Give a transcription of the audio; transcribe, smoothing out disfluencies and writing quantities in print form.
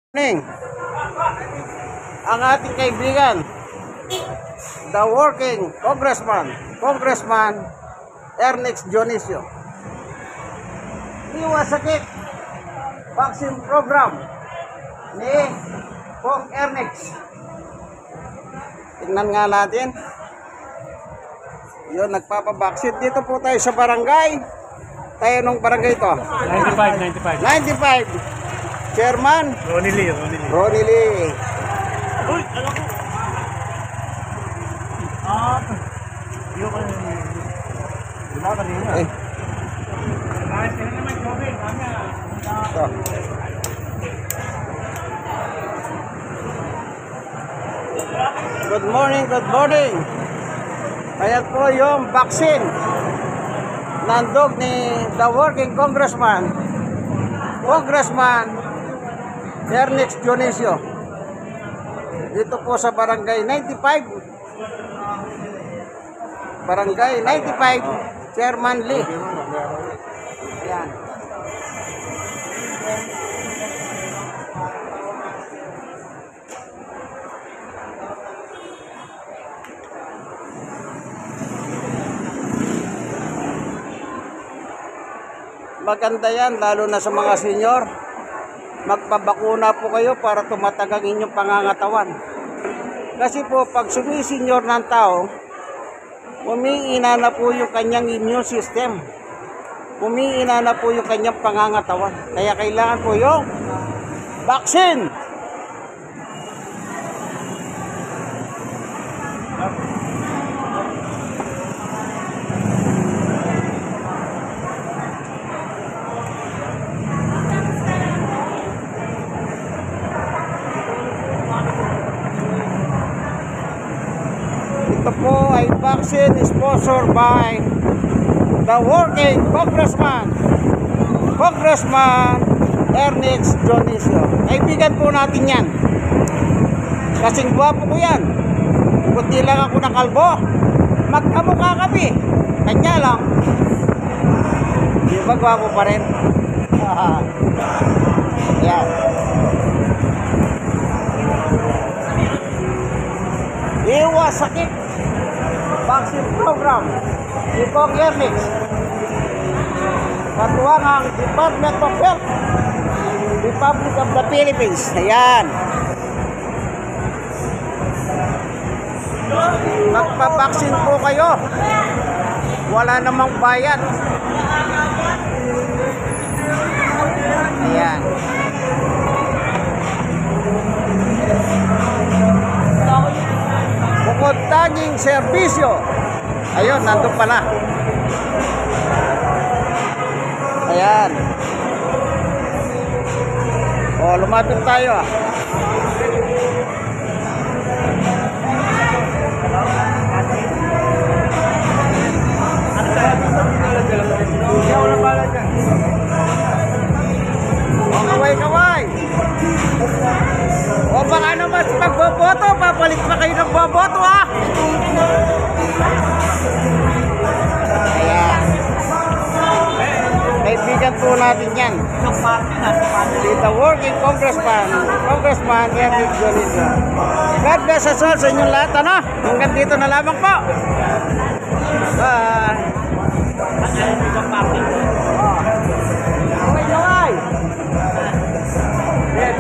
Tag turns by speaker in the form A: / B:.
A: Morning. Ang ating kaibigan, the working Congressman Ernest Dionisio. Iwasakit vaccine program ni Kong Ernest. Tingnan nga natin. Yun, nagpapabaksin. Dito po tayo sa barangay. Tayo nung barangay ito. 95. Chairman
B: Ronnie Lee.
A: Uy, alam ko.
B: Yung wala kanina.
A: Ito. Good morning. Ayan po yung vaccine nandog ni the working Congressman Ernest Dionisio. Dito po sa Barangay 95. Chairman Lee. Ayan. Maganda yan, lalo na sa mga senior. Magpabakuna po kayo para tumatag ang inyong pangangatawan. Kasi po, pag sumisenyor ng tao, umiina na po yung kanyang immune system. Umiina na po yung kanyang pangangatawan. Kaya kailangan po yung vaccine. Ito po ay vaccine sponsored by the working Congressman Ernest Dionisio. Kaibigan po natin yan. Kasing gwapo ko yan. Kundi lang ako nakalbo. Magkamukha kami. Kanya lang. Di ba gwapo pa rin? Ayan. Iwasakit vaccine program ni Kong Ernest. Katuwang ang Department of Health, Republic of the Philippines. Ayan. Magpabaksin po kayo. Wala namang bayad. Ayan. Bukod tanging serbisyo. Ayun, nandun pala. Ayan. O, lumapit tayo ah. O, kaway. O, baka naman pagboboto, papalit pa kayo ng boboto ha. Ayan. Kaibigan po natin yan. The working Congressman Ernest Dionisio. God bless us all sa inyong lahat. Ano? Hanggang dito na lamang po. Bye. Kaway. Yes.